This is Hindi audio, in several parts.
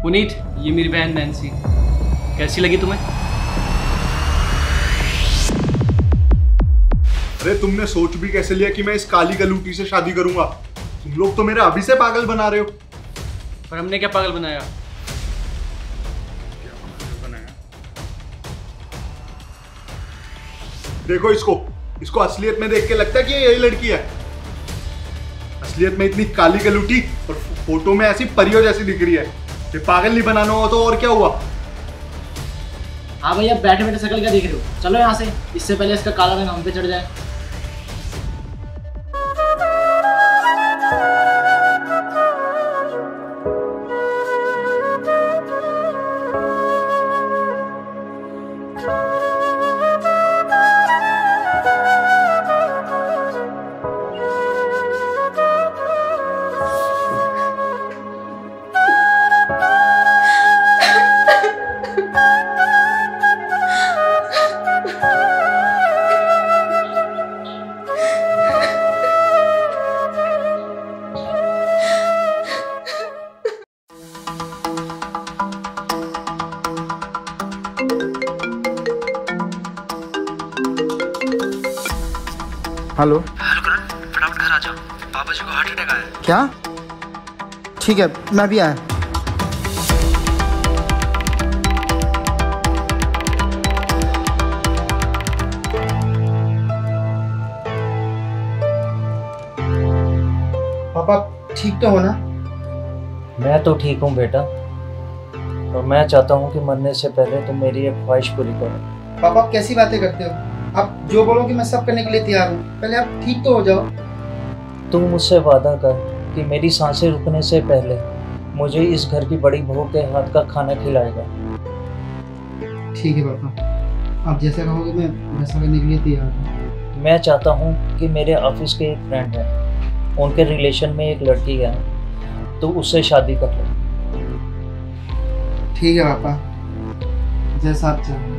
पुनीत, ये मेरी बहन नैन्सी। कैसी लगी तुम्हें? अरे तुमने सोच भी कैसे लिया कि मैं इस काली गलूटी से शादी करूंगा? तुम लोग तो मेरे अभी से पागल बना रहे हो। पर हमने क्या पागल बनाया? देखो इसको असलियत में देख के लगता है कि यही लड़की है। असलियत में इतनी काली गलूटी और फोटो में ऐसी परियों जैसी दिख रही है। ये पागल नहीं बनाना हो तो और क्या हुआ? हाँ भैया, बैठे बैठे शक्ल क्या देख रहे हो? चलो यहाँ से, इससे पहले इसका काला रंग हम पे चढ़ जाए। हेलो करण, फटाफट घर आ जाओ। पापा जी को हार्ट अटैक आया है। क्या? ठीक है, मैं भी आया। पापा ठीक तो हो ना? मैं तो ठीक हूँ बेटा, और मैं चाहता हूँ कि मरने से पहले तुम मेरी एक ख्वाहिश पूरी करो। पापा आप कैसी बातें करते हो? आप जो बोलोगे मैं सब करने के लिए तैयार हूँ। पहले आप ठीक तो हो जाओ। तुम मुझसे वादा कर कि मेरी सांसें रुकने से पहले मुझे इस घर की बड़ी बहू के हाथ का खाना खिलाएगा। ठीक है पापा, आप जैसा कहोगे मैं वैसा करने के लिए तैयार हूँ। मैं चाहता हूँ कि मेरे ऑफिस के एक फ्रेंड हैं, उनके रिलेशन में एक लड़की है, तो उससे शादी कर लो। ठीक है पापा, जैसा आप चाहें।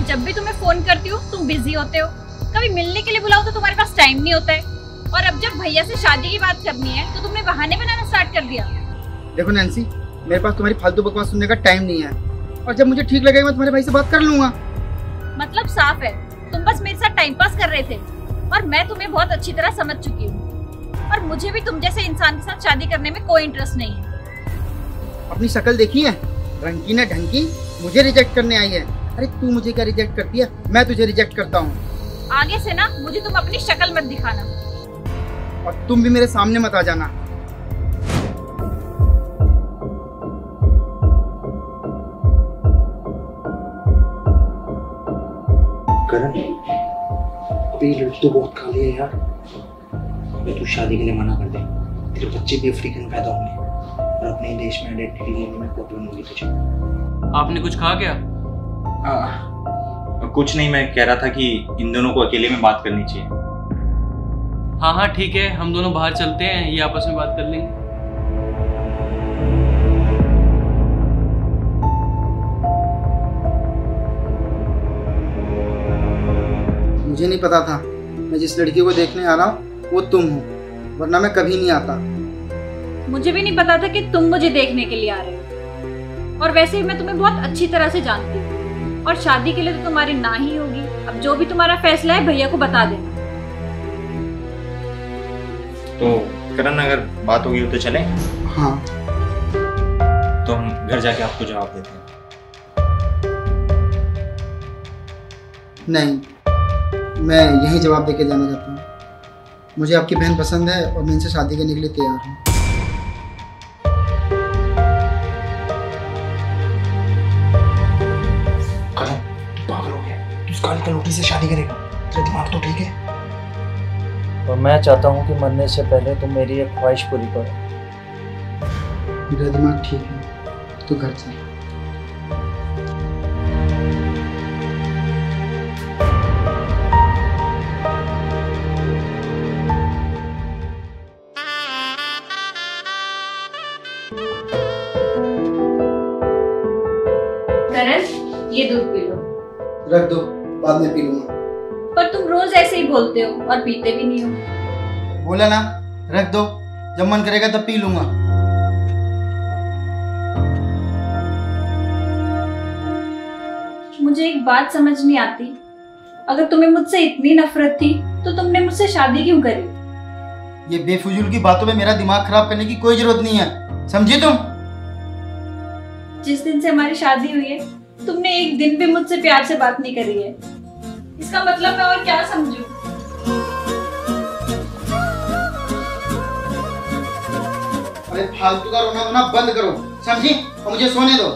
जब भी तुम्हें फोन करती हूँ तुम बिजी होते हो, कभी मिलने के लिए बुलाओ तो तुम्हारे पास टाइम नहीं होता है, और अब जब भैया से शादी की बात करनी है तो तुमने बहाने बनाना स्टार्ट कर दिया। देखो नैन्सी, मेरे पास तुम्हारी फालतू बकवास सुनने का टाइम नहीं है, और जब मुझे ठीक लगेगा मैं तुम्हारे भाई से बात कर लूंगा। मतलब साफ है, तुम बस मेरे साथ टाइम पास कर रहे थे, और मैं तुम्हें बहुत अच्छी तरह समझ चुकी हूँ, और मुझे भी तुम जैसे इंसान के साथ शादी करने में कोई इंटरेस्ट नहीं है। अपनी शक्ल देखी है? रंगीन है ढंकी, मुझे रिजेक्ट करने आई है। अरे तू मुझे क्या रिजेक्ट करती है? मैं तुझे रिजेक्ट करता हूँ। आगे से ना मुझे तुम अपनी शक्ल मत दिखाना, और तुम भी मेरे सामने मत आ जाना। करण, अभी लड़की तो बहुत खाली है यार। अबे तू शादी के लिए मना कर दे, तेरे बच्चे भी अफ्रीकन पैदा होंगे और अपने देश में आइडेंटिटी लेने में प्रॉब्लम होगी तुझे। आपने कुछ कहा क्या? कुछ नहीं, मैं कह रहा था कि इन दोनों को अकेले में बात करनी चाहिए। हाँ हाँ ठीक है, हम दोनों बाहर चलते हैं, ये आपस में बात कर लेंगे। मुझे नहीं पता था मैं जिस लड़की को देखने आ रहा हूँ वो तुम हो, वरना मैं कभी नहीं आता। मुझे भी नहीं पता था कि तुम मुझे देखने के लिए आ रहे हो, और वैसे भी मैं तुम्हें बहुत अच्छी तरह से जानती हूँ, और शादी के लिए तो तुम्हारी ना ही होगी। अब जो भी तुम्हारा फैसला है भैया को बता देना। तो करण, अगर बात होगी तो चलें? हाँ। तो हम घर जाके आपको जवाब देते हैं। नहीं, मैं यही जवाब देके जाना चाहता हूँ। मुझे आपकी बहन पसंद है और मैं इनसे शादी करने के लिए तैयार हूँ। करण, तू पागल हो गया? तू इस काली गलूटी से शादी करेगा? तेरा दिमाग तो ठीक है? और मैं चाहता हूँ कि मरने से पहले तुम मेरी एक ख्वाहिश पूरी करो। मेरा दिमाग ठीक है, तू घर चल। करण, ये दूध पी लो। रख दो, बाद में पी लूंगा। पर तुम रोज ऐसे ही बोलते हो और पीते भी नहीं हो। बोला ना, रख दो, जब मन करेगा तब पी लूंगा। मुझे एक बात समझ नहीं आती, अगर तुम्हें मुझसे इतनी नफरत थी तो तुमने मुझसे शादी क्यों करी? ये बेफजूल की बातों में मेरा दिमाग खराब करने की कोई जरूरत नहीं है, समझी तुम? जिस दिन से हमारी शादी हुई है तुमने एक दिन भी मुझसे प्यार से बात नहीं करी है। इसका मतलब मैं और क्या समझूं? अरे फालतू का रोना धोना बंद करो, समझी? और मुझे सोने दो।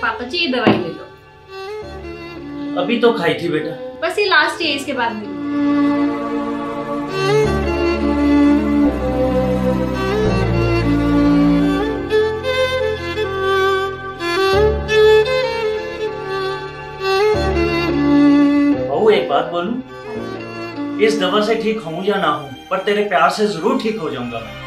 पापा जी, ये दवाई ले लो। अभी तो खाई थी बेटा। बस ये लास्ट ही है, इसके बाद में। बहू, एक बात बोलूं? इस दवा से ठीक हूं या ना हूं, पर तेरे प्यार से जरूर ठीक हो जाऊंगा मैं।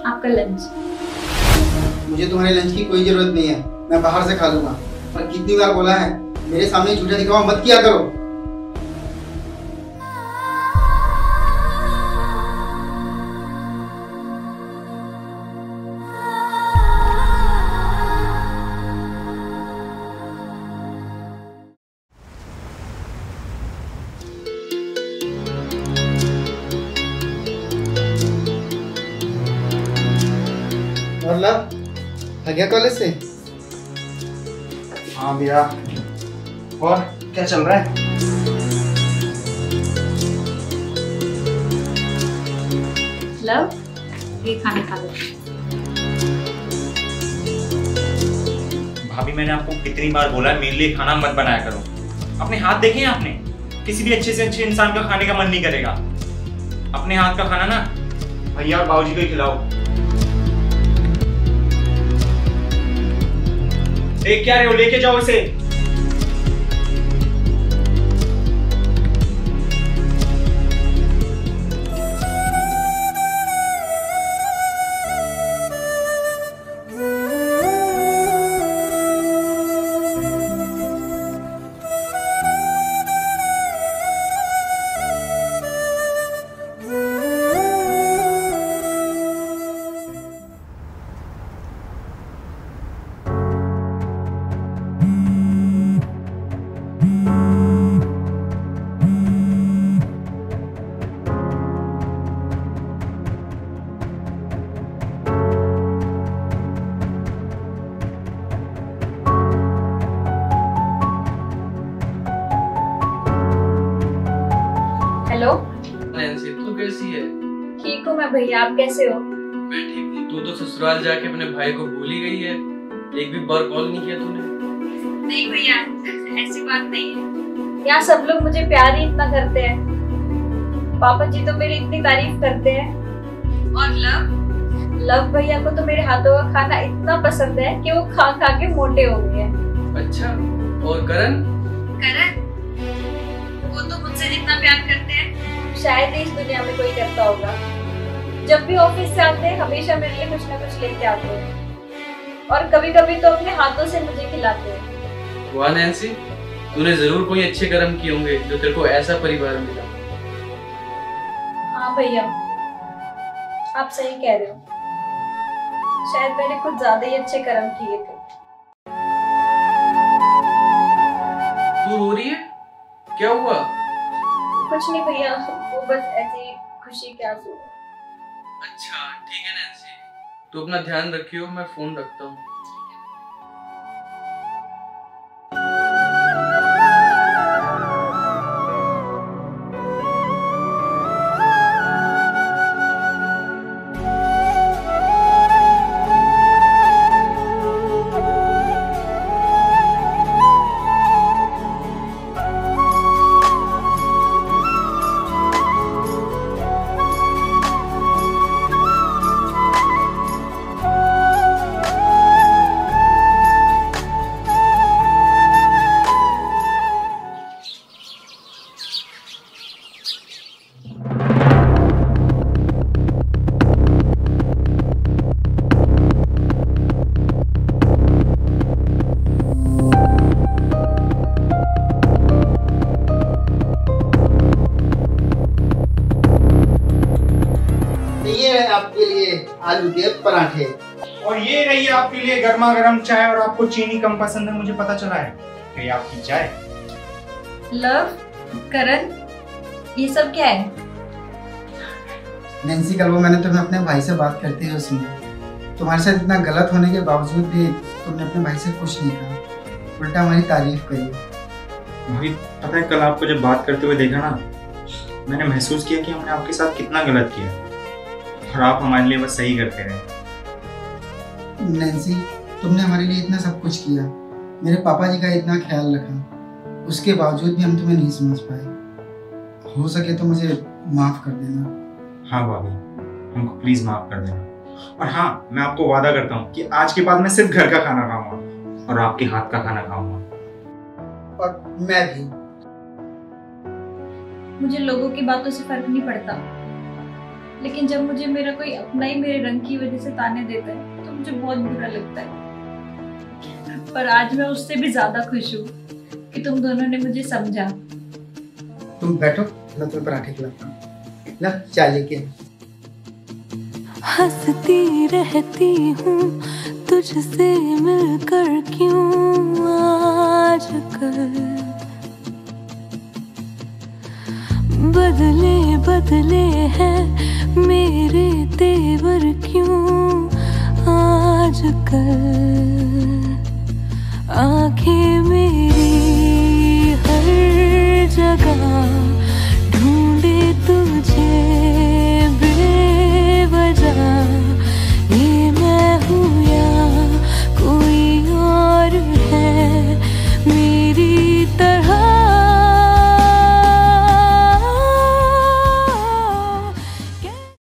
आपका लंच। मुझे तुम्हारे लंच की कोई जरूरत नहीं है, मैं बाहर से खा लूंगा। पर कितनी बार बोला है, मेरे सामने झूठा दिखावा मत किया करो। और लव, आ गया कॉलेज से? हाँ भैया। और क्या चल रहा है? लव, ये खाने खा लो। भाभी, मैंने आपको कितनी बार बोला है मेरे लिए खाना मत बनाया करो। अपने हाथ देखे हैं आपने? किसी भी अच्छे से अच्छे इंसान का खाने का मन नहीं करेगा। अपने हाथ का खाना ना भैया और बाबूजी को ही खिलाओ। देख क्या रहे हो, लेके जाओ इसे। हेलो नैन्सी, तू कैसी है? ठीक हूँ मैं भैया, आप कैसे हो? मैं ठीक हूँ। तू तो ससुराल जाके अपने भाई को भूल ही गई है, एक भी बार कॉल नहीं किया तूने। नहीं भैया, ऐसी बात नहीं है। यहाँ सब लोग मुझे प्यार ही इतना करते हैं। पापा जी तो मेरी इतनी तारीफ करते हैं। और लव भैया को तो मेरे हाथों का खाना इतना पसंद है कि वो खा खा के मोटे हो गए हैं। अच्छा, और करण? वो तो मुझसे जितना प्यार करते हैं शायद ही इस दुनिया में कोई करता होगा। जब भी ऑफिस से आते हैं हमेशा मेरे लिए कुछ ना कुछ लेके आते हैं और कभी कभी तो अपने हाथों से मुझे खिलाते हैं। वाह नैन्सी, तूने जरूर कोई अच्छे कर्म किए होंगे जो तेरे को ऐसा परिवार मिला। हाँ भैया, आप सही कह रहे हो। शायद मैंने कुछ ज्यादा ही अच्छे कर्म किए थे। तू रो रही है? क्या हुआ? कुछ नहीं भैया, वो बस ऐसी खुशी के आंसू। अच्छा ठीक है नैन्सी, तू अपना ध्यान रखियो, मैं फोन रखता हूँ। आलू के पराठे। और ये रही आपके लिए गर्मा गर्म चाय, और आपको चीनी कम पसंद है मुझे पता चला है। तो ये आपकी चाय। लव, करण, ये सब क्या है? नैन्सी, कल वो मैंने तुम्हें अपने भाई से बात करते हुए सुना। तुम्हारे साथ इतना गलत होने के बावजूद भी तुमने अपने भाई से कुछ नहीं कहा, उल्टा हमारी तारीफ करी। भाई पता है, कल आपको जब बात करते हुए देखा ना, मैंने महसूस किया कि हमने आपके साथ कितना गलत किया, और आप हमारे लिए बस सही करते रहे। नैन्सी, तुमने हमारे लिए इतना सब कुछ किया, मेरे पापा जी का इतना ख्याल रखा, उसके बावजूद भी हम तुम्हें नहीं समझ पाए। हो सके तो मुझे माफ कर देना। हाँ भाभी, हमको प्लीज माफ कर देना। और हाँ, मैं आपको वादा करता हूँ कि आज के बाद मैं सिर्फ घर का खाना खाऊंगा और आपके हाथ का खाना खाऊंगा। और मैं भी। मुझे लोगों की बातों से फर्क नहीं पड़ता, लेकिन जब मुझे मेरा कोई अपना ही मेरे रंग की वजह से ताने देता है तो मुझे बहुत बुरा लगता है। पर आज मैं उससे भी ज्यादा खुश हूँ कि तुम दोनों ने मुझे समझा। तुम बैठो, मैं तुम्हें पराठे खिलाता हूँ। ला चाय लेके। हंसती रहती हूँ तुझसे मिलकर, क्यों आजकल बदले बदले हैं मेरे तेवर, क्यों आजकल आंखें